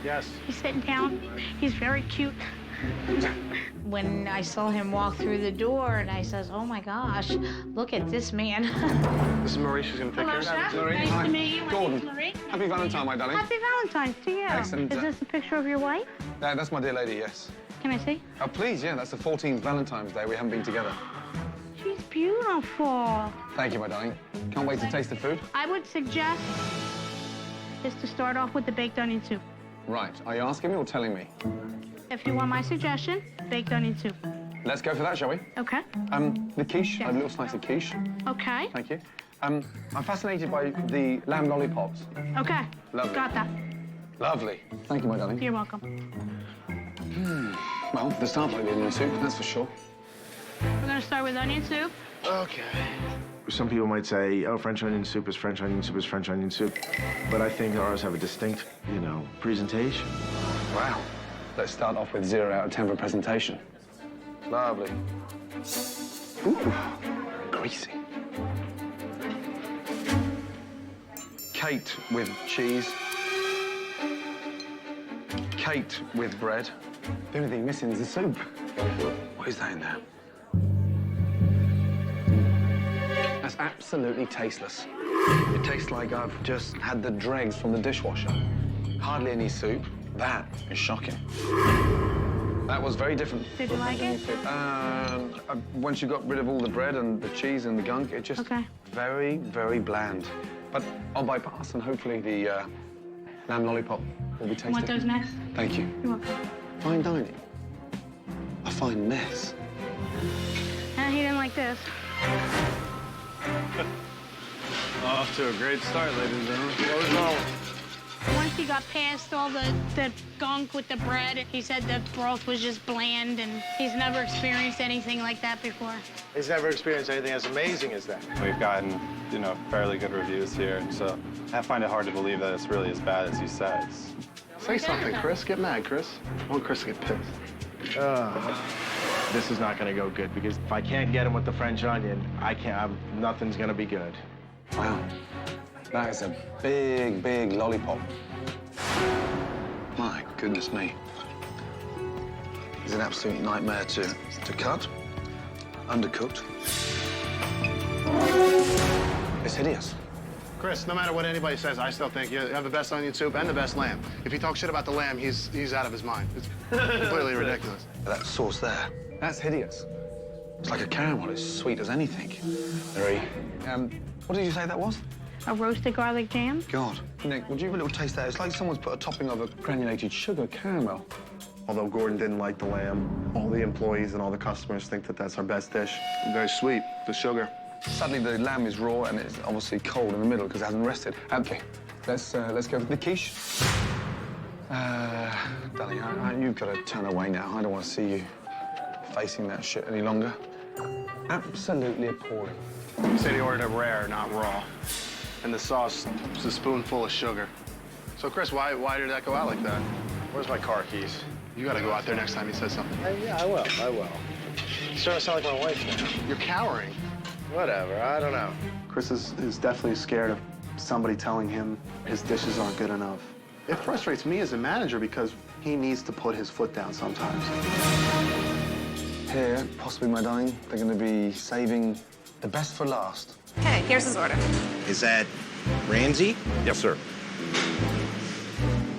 Yes. He's sitting down. He's very cute. When I saw him walk through the door, and I says, "Oh my gosh, look at this man." This is Marie. She's gonna take Hello, care of sir. it. Nice Hi. to meet you. My Gordon. name's Marie. Happy Valentine, my darling. Happy Valentine's to you. Excellent. Is this a picture of your wife? That's my dear lady, yes. Can I see? Oh, please, yeah, that's the 14th Valentine's Day. We haven't been together. She's beautiful. Thank you, my darling. Can't wait to taste the food. I would suggest is to start off with the baked onion soup. Right. Are you asking me or telling me? If you want my suggestion, baked onion soup. Let's go for that, shall we? Okay. The quiche. Yes. I have a little slice of quiche. Okay. Thank you. I'm fascinated by the lamb lollipops. Okay. Lovely. Got that. Lovely. Thank you, my darling. You're welcome. Well, the start by the onion soup, that's for sure. We're gonna start with onion soup. Okay. Some people might say, oh, French onion soup is French onion soup is French onion soup. But I think ours have a distinct, presentation. Wow. Let's start off with 0 out of 10 for presentation. Lovely. Ooh, greasy. Caked with cheese. Caked with bread. The only thing missing is the soup. What is that in there? That's absolutely tasteless. It tastes like I've just had the dregs from the dishwasher. Hardly any soup. That is shocking. That was very different. Did you like it? Once you got rid of all the bread and the cheese and the gunk, it just very, very bland. But I'll bypass, and hopefully the lamb lollipop will be tasty. Want those next? Thank you. You're welcome. Fine dining. A fine mess. He didn't like this. Off to a great start, ladies and gentlemen. What was wrong? Once he got past all the gunk with the bread, he said the broth was just bland, and he's never experienced anything like that before. He's never experienced anything as amazing as that. We've gotten, fairly good reviews here, so I find it hard to believe that it's really as bad as he says. Say something, Chris. Get mad, Chris. I want Chris to get pissed. This is not going to go good, because if I can't get him with the French onion, nothing's going to be good. Wow. That is a big, big lollipop. My goodness me. It's an absolute nightmare to cut. Undercooked. It's hideous. Chris, no matter what anybody says, I still think you have the best onion soup and the best lamb. If he talks shit about the lamb, he's out of his mind. It's completely ridiculous. That sauce there, that's hideous. It's like a caramel. It's sweet as anything. Marie, what did you say that was? A roasted garlic jam? God. Nick, would you have a little taste there? It's like someone's put a topping of a granulated sugar caramel. Although Gordon didn't like the lamb, all the employees and all the customers think that that's our best dish. Very sweet, the sugar. Suddenly the lamb is raw and it's obviously cold in the middle because it hasn't rested. Okay, let's go with the quiche. Darling, you've got to turn away now. I don't want to see you facing that shit any longer. Absolutely appalling. You said he ordered it rare, not raw. And the sauce was a spoonful of sugar. So, Chris, why did that go out like that? Where's my car keys? You gotta go out there next time he says something. Yeah, I will. You're starting to sound like my wife now. You're cowering. Whatever, I don't know. Chris is definitely scared of somebody telling him his dishes aren't good enough. It frustrates me as a manager because he needs to put his foot down sometimes. Here, possibly, my darling, they're going to be saving the best for last. Okay, here's his order. Is that Ramsay? Yes, sir.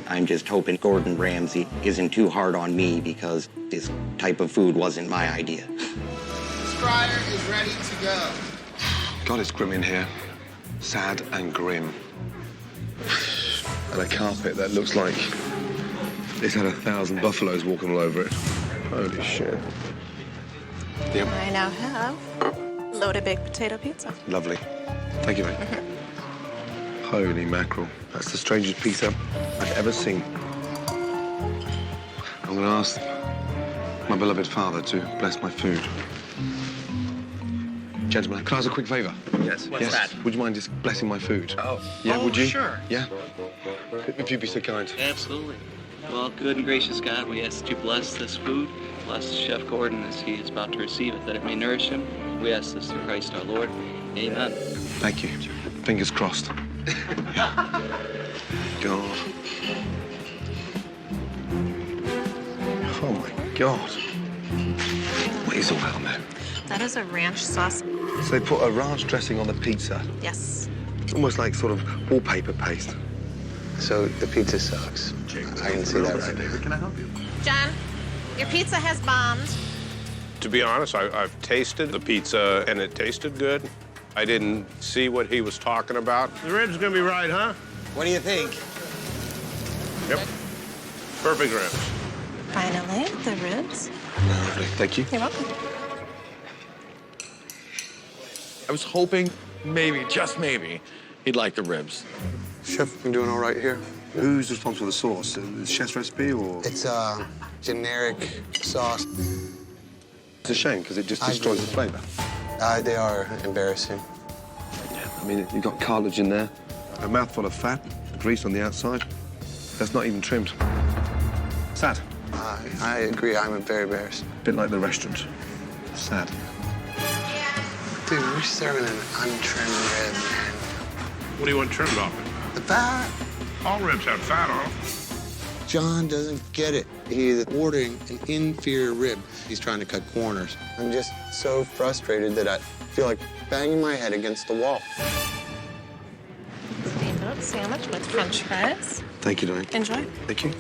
I'm just hoping Gordon Ramsay isn't too hard on me because this type of food wasn't my idea. This fryer is ready to go. God, it's grim in here. Sad and grim. And a carpet that looks like it's had 1,000 buffaloes walking all over it. Holy shit. Yep. I now have loaded baked potato pizza. Lovely. Thank you, mate. Holy mackerel. That's the strangest pizza I've ever seen. I'm going to ask my beloved father to bless my food. Gentlemen, can I ask a quick favor? Yes. What's that? Would you mind just blessing my food? Oh. Yeah, would you? Sure. Yeah? If you'd be so kind. Absolutely. Well, good and gracious God, we ask that you bless this food, bless Chef Gordon as he is about to receive it, that it may nourish him. We ask this through Christ our Lord. Amen. Thank you. Fingers crossed. God. Oh, my God. What is all that on there? That is a ranch sauce. So they put a ranch dressing on the pizza. Yes. It's almost like sort of wallpaper paste. So the pizza sucks. I can see that right there. David, can I help you? John, your pizza has bombed. To be honest, I've tasted the pizza, and it tasted good. I didn't see what he was talking about. The ribs gonna be right, huh? What do you think? Yep. Perfect ribs. Finally, the ribs. Lovely. Thank you. You're welcome. I was hoping, maybe, just maybe, he'd like the ribs. Chef, been doing all right here. Who's responsible for the sauce? The chef's recipe or? It's a generic sauce. It's a shame, because it just destroys the flavor. They are embarrassing. I mean, you've got cartilage in there, a mouthful of fat, grease on the outside. That's not even trimmed. Sad. I agree. I'm very embarrassed. A bit like the restaurant. Sad. Dude, we're serving an untrimmed rib, man. What do you want trimmed off it? The fat. All ribs have fat on them. John doesn't get it. He's ordering an inferior rib. He's trying to cut corners. I'm just so frustrated that I feel like banging my head against the wall. Steamboat sandwich with French fries. Thank you, darling. Enjoy. Thank you.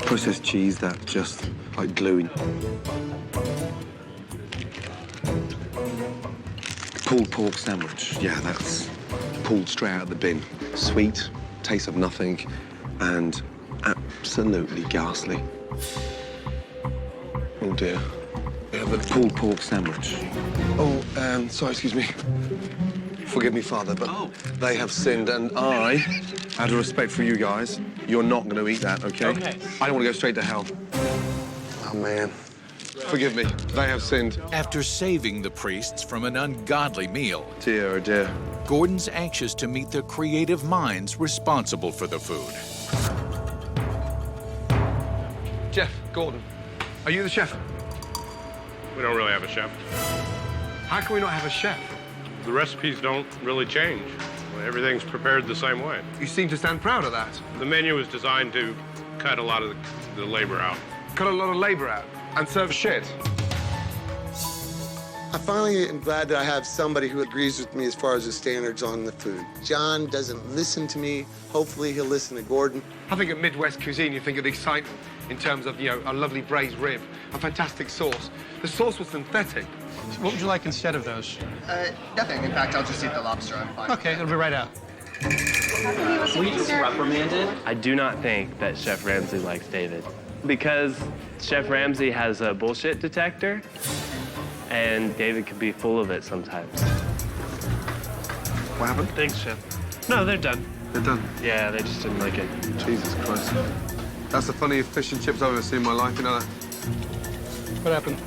Processed cheese, that just like gluing. Pulled pork sandwich. Yeah, that's pulled straight out of the bin. Sweet, taste of nothing, and absolutely ghastly. Oh dear. We have a pulled pork sandwich. Oh, sorry, excuse me. Forgive me, Father, but they have sinned, and I, out of respect for you guys, you're not going to eat that, okay? Okay. I don't want to go straight to hell. Oh, man. Forgive me. They have sinned. After saving the priests from an ungodly meal, Dear, oh dear. Gordon's anxious to meet the creative minds responsible for the food. Jeff, Gordon, are you the chef? We don't really have a chef. How can we not have a chef? The recipes don't really change. Everything's prepared the same way. You seem to stand proud of that. The menu was designed to cut a lot of the labor out. Cut a lot of labor out and serve shit. I finally am glad that I have somebody who agrees with me as far as the standards on the food. John doesn't listen to me. Hopefully he'll listen to Gordon. I think of Midwest cuisine, you think of the excitement in terms of, you know, a lovely braised rib, a fantastic sauce. The sauce was synthetic. What would you like instead of those? Nothing. In fact, I'll just eat the lobster. I'm fine. Okay, it'll be right out. We just reprimanded. I do not think that Chef Ramsay likes David because Chef Ramsay has a bullshit detector, and David can be full of it sometimes. What happened? Thanks, Chef. No, they're done. They're done. Yeah, they just didn't like it. Jesus Christ. That's the funniest fish and chips I've ever seen in my life, you know that? What happened?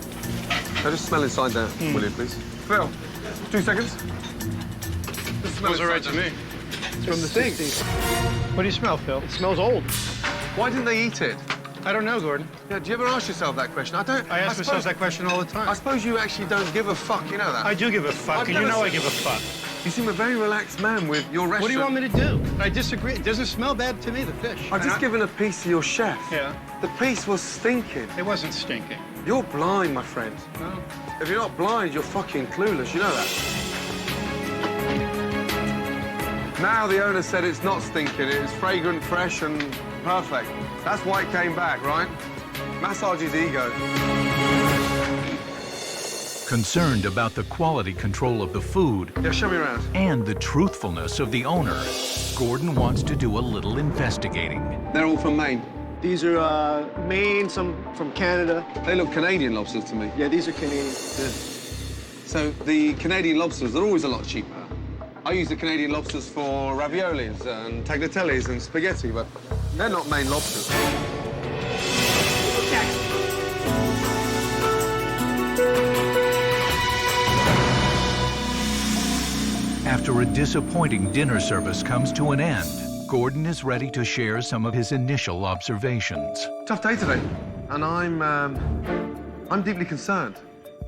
Now just smell inside there, will you, please? Phil, 2 seconds. Just smell Smells all right to me. It's from the thing. What do you smell, Phil? It smells old. Why didn't they eat it? I don't know, Gordon. Yeah, do you ever ask yourself that question? I don't. I ask myself that question all the time. I suppose you actually don't give a fuck, you know that? I do give a fuck, and you know I give a fuck. You seem a very relaxed man with your restaurant. What do you want me to do? I disagree. It doesn't smell bad to me, the fish. I've just given a piece to your chef. Yeah. The piece was stinking. It wasn't stinking. You're blind, my friend. No. If you're not blind, you're fucking clueless, you know that? Now the owner said it's not stinking, it's fragrant, fresh, and perfect. That's why it came back, right? Massage his ego. Concerned about the quality control of the food Yeah, show me around. and the truthfulness of the owner, Gordon wants to do a little investigating. They're all from Maine. These are Maine, some from Canada. They look Canadian lobsters to me. Yeah, these are Canadian. So the Canadian lobsters, they're always a lot cheaper. I use the Canadian lobsters for raviolis and tagliatelles and spaghetti, but they're not Maine lobsters. After a disappointing dinner service comes to an end, Gordon is ready to share some of his initial observations. Tough day today, and I'm deeply concerned.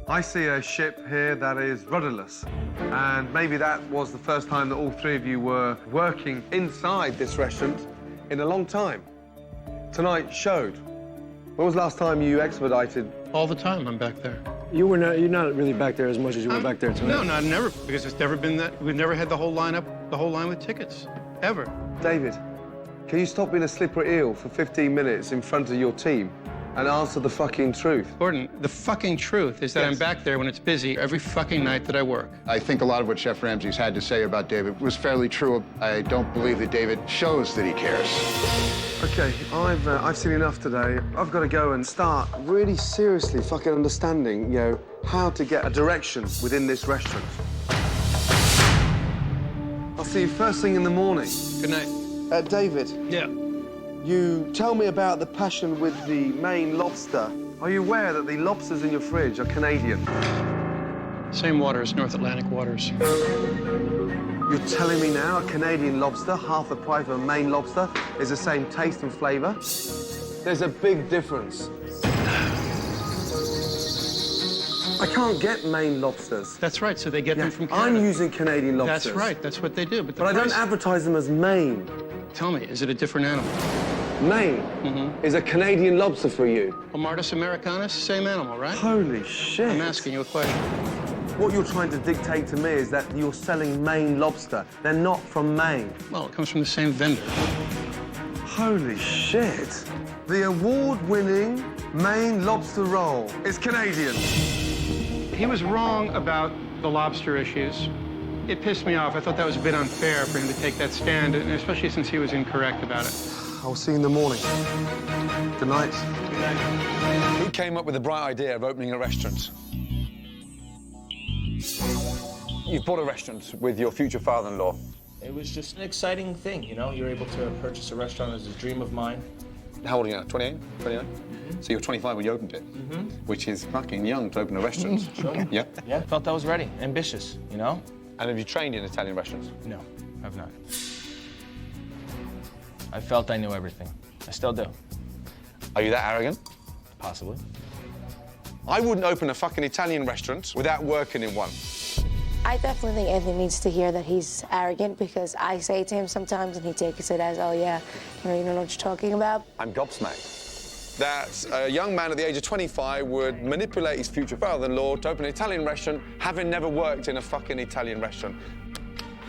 I see a ship here that is rudderless, and maybe that was the first time that all three of you were working inside this restaurant in a long time. tonight showed. When was the last time you expedited? All the time, I'm back there. You're not really back there as much as you were back there tonight. No, not never, because it's never been that. We've never had the whole line with tickets, ever. David, can you stop being a slippery eel for 15 minutes in front of your team and answer the fucking truth? Gordon, the fucking truth is that I'm back there when it's busy every fucking night that I work. I think a lot of what Chef Ramsay's had to say about David was fairly true. I don't believe that David shows that he cares. Okay, I've seen enough today. I've got to go and start really seriously fucking understanding, you know, how to get a direction within this restaurant. I'll see you first thing in the morning. Good night. David. Yeah. You tell me about the passion with the Maine lobster. Are you aware that the lobsters in your fridge are Canadian? Same waters, North Atlantic waters. You're telling me now a Canadian lobster, half the price of a Maine lobster, is the same taste and flavour? There's a big difference. I can't get Maine lobsters. That's right, so they get them from Canada. I'm using Canadian lobsters. That's right, that's what they do. But I don't advertise them as Maine. Tell me, is it a different animal? Maine is a Canadian lobster for you. Well, Martis americanus, same animal, right? Holy shit. I'm asking you a question. What you're trying to dictate to me is that you're selling Maine lobster. They're not from Maine. Well, it comes from the same vendor. Holy shit. The award-winning Maine lobster roll is Canadian. He was wrong about the lobster issues. It pissed me off. I thought that was a bit unfair for him to take that stand, and especially since he was incorrect about it. I'll see you in the morning. Good night. Good night. Who came up with the bright idea of opening a restaurant? You've bought a restaurant with your future father-in-law. It was just an exciting thing, you know? You're able to purchase a restaurant as a dream of mine. How old are you now? 28? 29? So you were 25 when you opened it, which is fucking young to open a restaurant. Sure. Yeah? Yeah, felt I was ready. Ambitious, you know? And have you trained in Italian restaurants? No, I've not. I felt I knew everything. I still do. Are you that arrogant? Possibly. I wouldn't open a fucking Italian restaurant without working in one. I definitely think Anthony needs to hear that he's arrogant, because I say to him sometimes and he takes it as, oh yeah, you don't know what you're talking about. I'm gobsmacked that a young man at the age of 25 would manipulate his future father-in-law to open an Italian restaurant, having never worked in a fucking Italian restaurant.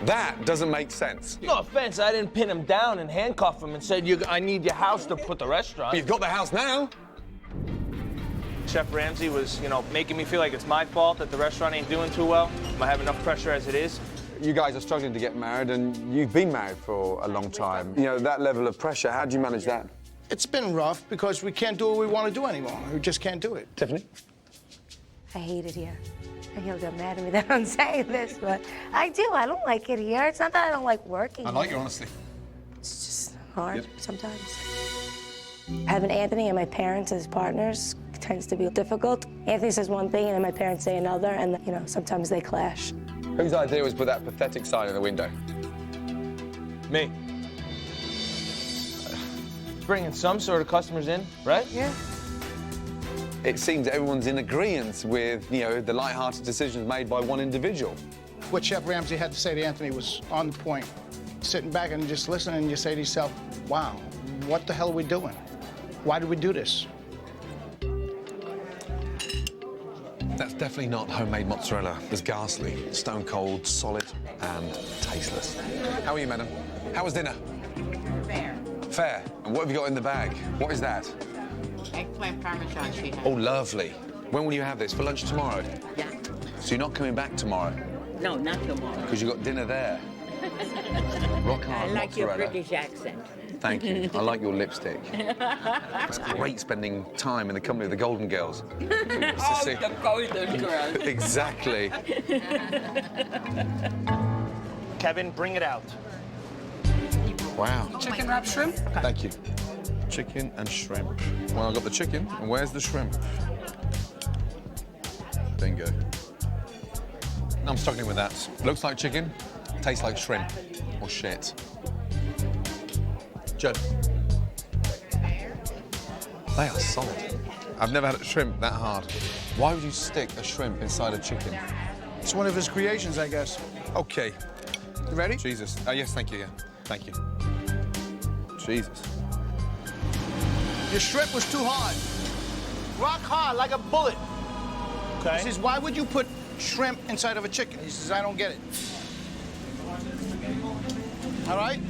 That doesn't make sense. No offense, I didn't pin him down and handcuff him and said, I need your house to put the restaurant. But you've got the house now. Chef Ramsay was, making me feel like it's my fault that the restaurant ain't doing too well. I have enough pressure as it is. You guys are struggling to get married, and you've been married for a long time. You know, that level of pressure, how do you manage that? It's been rough because we can't do what we want to do anymore. We just can't do it. Tiffany? I hate it here. And he'll get mad at me that I'm saying this, but I do. I don't like it here. It's not that I don't like working. I like your honesty. It's just hard sometimes. Having Anthony and my parents as partners tends to be difficult. Anthony says one thing and then my parents say another, and sometimes they clash. Whose idea was put that pathetic sign in the window? Me. Bringing some sort of customers in, right? Yeah. It seems everyone's in agreement with, the light-hearted decisions made by one individual. What Chef Ramsay had to say to Anthony was on the point. Sitting back and just listening, and you say to yourself, wow, what the hell are we doing? Why did we do this? That's definitely not homemade mozzarella. It's ghastly, stone cold, solid, and tasteless. How are you, madam? How was dinner? Fair. Fair. And what have you got in the bag? What is that? Eggplant parmesan she has. Oh, lovely. When will you have this? For lunch tomorrow? Yeah. So you're not coming back tomorrow? No, not tomorrow. Because you got dinner there. Rock hard I like your mozzarella. British accent. Thank you. I like your lipstick. It's great spending time in the company of the Golden Girls. The Golden Girls. Exactly. Kevin, bring it out. Wow. Chicken wrap shrimp? Thank you. Chicken and shrimp. Well, I got the chicken, and where's the shrimp? Bingo. I'm struggling with that. Looks like chicken, tastes like shrimp. Or shit. Joe. They are solid. I've never had a shrimp that hard. Why would you stick a shrimp inside a chicken? It's one of his creations, I guess. Okay. You ready? Jesus. Oh, yes, thank you, yeah. Thank you. Jesus. Your shrimp was too hard. Rock hard, like a bullet. Okay. He says, why would you put shrimp inside of a chicken? He says, I don't get it. All right?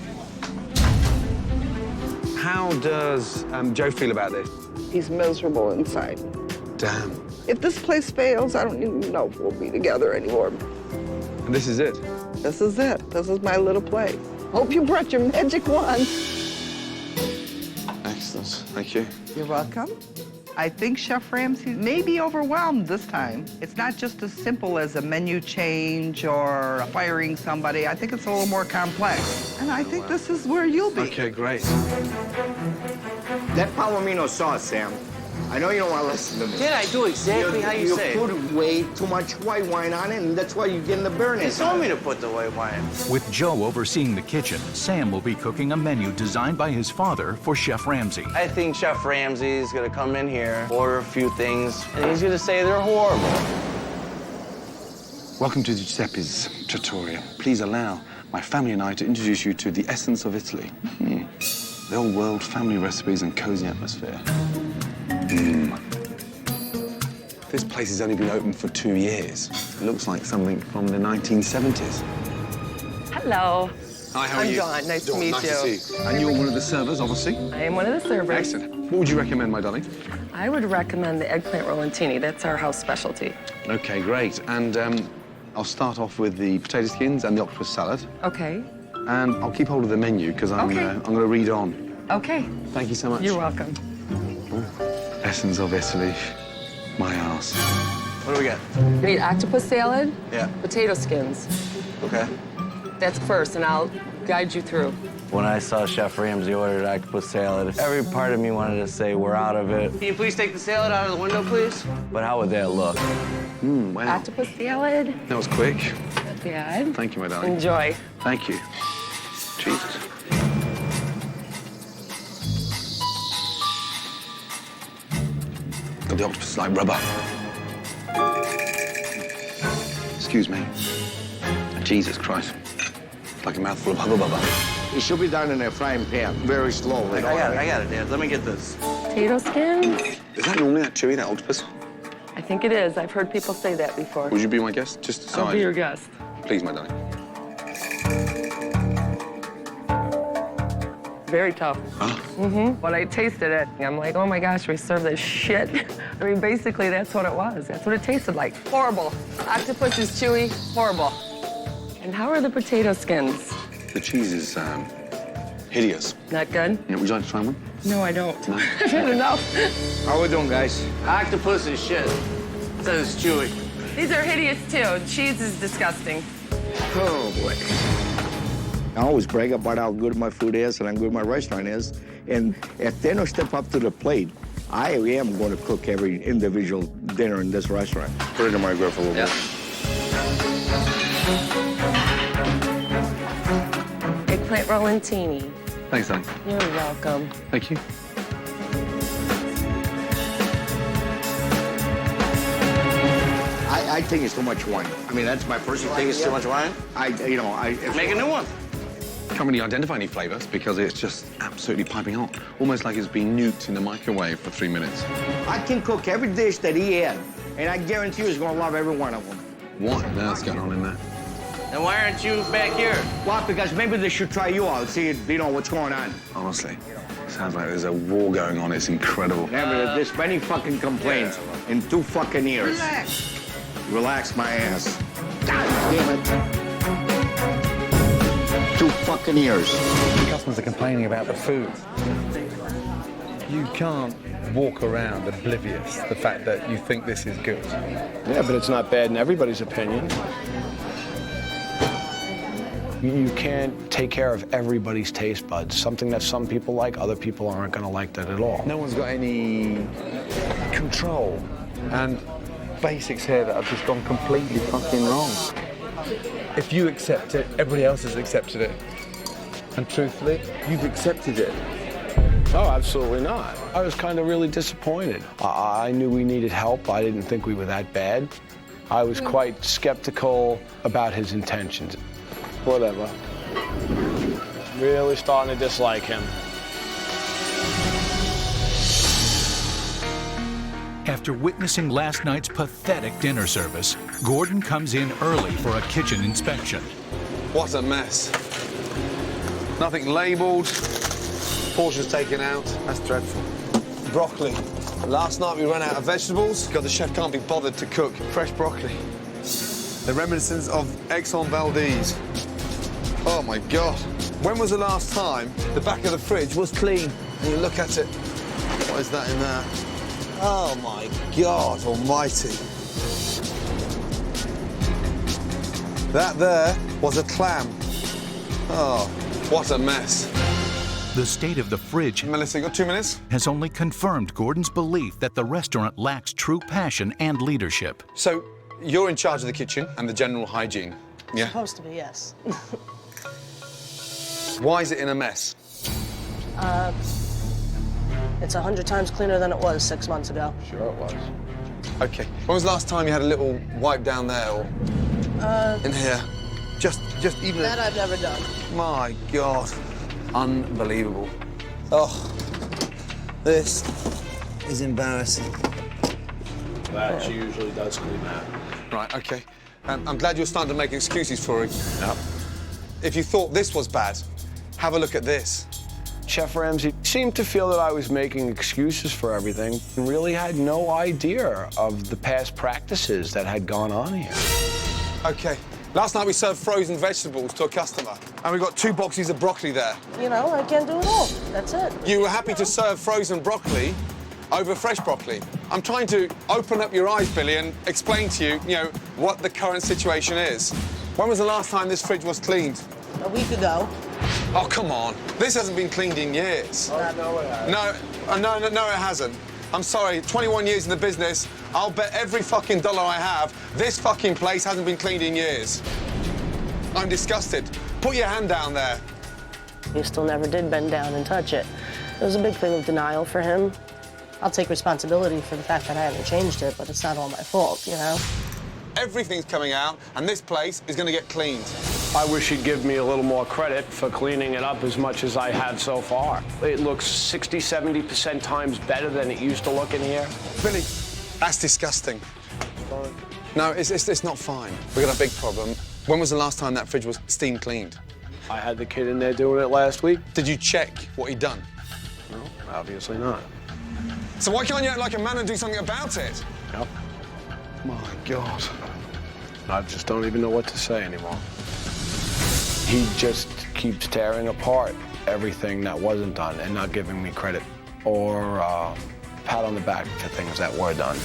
How does Joe feel about this? He's miserable inside. Damn. If this place fails, I don't even know if we'll be together anymore. And this is it? This is it. This is my little place. Hope you brought your magic wand. Excellent. Thank you. You're welcome. I think Chef Ramsay may be overwhelmed this time. It's not just as simple as a menu change or firing somebody. I think it's a little more complex. And I think this is where you'll be. Okay, great. That Palomino sauce, Sam. I know you don't want to listen to me. Did I do exactly how you say it? You put way too much white wine on it, and that's why you're getting the burn. You told me to put the white wine. With Joe overseeing the kitchen, Sam will be cooking a menu designed by his father for Chef Ramsay. I think Chef Ramsay is going to come in here, order a few things, and he's going to say they're horrible. Welcome to Giuseppe's Trattoria. Please allow my family and I to introduce you to the essence of Italy. The old world, family recipes and cozy atmosphere. This place has only been open for 2 years. It looks like something from the 1970s. Hello. Hi, how are I'm you? Dawn. Nice to meet Nice you. to see you. And you're one of the servers, obviously? I am one of the servers. Excellent. What would you recommend, my darling? I would recommend the eggplant rollantini. That's our house specialty. Okay, great. And I'll start off with the potato skins and the octopus salad. Okay. And I'll keep hold of the menu because I'm going to read on. Okay. Thank you so much. You're welcome. Essence of Italy. My ass. What do we got? You need octopus salad, Yeah. potato skins. Okay. That's first, and I'll guide you through. When I saw Chef Ramsay ordered octopus salad, every part of me wanted to say, we're out of it. Can you please take the salad out of the window, please? But how would that look? Wow. Octopus salad. That was quick. Not bad. Thank you, my darling. Enjoy. Thank you. Jesus. God, the octopus is like rubber. Excuse me. Jesus Christ. It's like a mouthful of hubba bubba. It should be done in a frying pan, very slowly. I got it, Dad. Let me get this. Potato skins. Is that normally that chewy, that octopus? I think it is. I've heard people say that before. Would you be my guest? Just decide. I'll be your guest. Please, my darling. Very tough. Huh? When I tasted it, I'm like, oh my gosh, we serve this shit. I mean, basically, that's what it was. That's what it tasted like. Horrible. Octopus is chewy, horrible. And how are the potato skins? The cheese is hideous. Not good? Yeah, would you like to try one? No, I don't. No? I've had enough. How we doing, guys? Octopus is shit. It says it's chewy. These are hideous, too. Cheese is disgusting. Oh, boy. I always brag about how good my food is and how good my restaurant is. And if they don't step up to the plate, I am going to cook every individual dinner in this restaurant. Put it in my grill a little bit. Eggplant rollantini. Thanks, darling. You're welcome. Thank you. I think it's too much wine. I mean, that's my personal You think it's too much wine? Make a new one. Can't really identify any flavors because it's just absolutely piping hot. Almost like it's been nuked in the microwave for 3 minutes. I can cook every dish that he had, and I guarantee you he's going to love every one of them. What on earth's going on in there? And why aren't you back here? Well, because maybe they should try you out, see, what's going on. Honestly, sounds like there's a war going on. It's incredible. Never, there's many fucking complaints in 2 fucking years. Relax. Relax my ass. God damn it. 2 fucking years. Customers are complaining about the food. You can't walk around oblivious to the fact that you think this is good. Yeah, but it's not bad in everybody's opinion. You can't take care of everybody's taste buds. Something that some people like, other people aren't going to like that at all. No one's got any control. And basics here that have just gone completely fucking wrong. If you accept it, everybody else has accepted it. And truthfully, you've accepted it. Oh, absolutely not. I was kind of really disappointed. I knew we needed help. I didn't think we were that bad. I was quite skeptical about his intentions. Whatever. Really starting to dislike him. After witnessing last night's pathetic dinner service, Gordon comes in early for a kitchen inspection. What a mess. Nothing labelled, portions taken out. That's dreadful. Broccoli. Last night we ran out of vegetables. God, the chef can't be bothered to cook fresh broccoli. The reminiscence of Exxon Valdez. Oh my God. When was the last time the back of the fridge was clean? And you look at it, what is that in there? Oh my God almighty. That there was a clam. Oh, what a mess. The state of the fridge, Melissa, you got 2 minutes? has only confirmed Gordon's belief that the restaurant lacks true passion and leadership. So, you're in charge of the kitchen and the general hygiene, yeah? Supposed to be, yes. Why is it in a mess? It's 100 times cleaner than it was 6 months ago. Sure it was. Okay. When was the last time you had a little wipe down there or in here? Just even... That I've never done. My God. Unbelievable. Oh, this is embarrassing. That usually does clean that. Right, okay. I'm glad you're starting to make excuses for it. Yep. If you thought this was bad, have a look at this. Chef Ramsay seemed to feel that I was making excuses for everything and really had no idea of the past practices that had gone on here. Okay. Last night we served frozen vegetables to a customer, and we got 2 boxes of broccoli there. You know, I can't do it all. That's it. You were happy to serve frozen broccoli over fresh broccoli. I'm trying to open up your eyes, Billy, and explain to you, what the current situation is. When was the last time this fridge was cleaned? A week ago. Oh, come on. This hasn't been cleaned in years. No, it hasn't. No, it hasn't. I'm sorry, 21 years in the business, I'll bet every fucking dollar I have, this fucking place hasn't been cleaned in years. I'm disgusted. Put your hand down there. He still never did bend down and touch it. It was a big thing of denial for him. I'll take responsibility for the fact that I haven't changed it, but it's not all my fault, Everything's coming out, and this place is going to get cleaned. I wish he'd give me a little more credit for cleaning it up as much as I have so far. It looks 60, 70% times better than it used to look in here. Billy, that's disgusting. No, it's not fine. We've got a big problem. When was the last time that fridge was steam cleaned? I had the kid in there doing it last week. Did you check what he'd done? No, obviously not. So why can't you act like a man and do something about it? Yep. My God. I just don't even know what to say anymore. He just keeps tearing apart everything that wasn't done and not giving me credit or pat on the back for things that were done.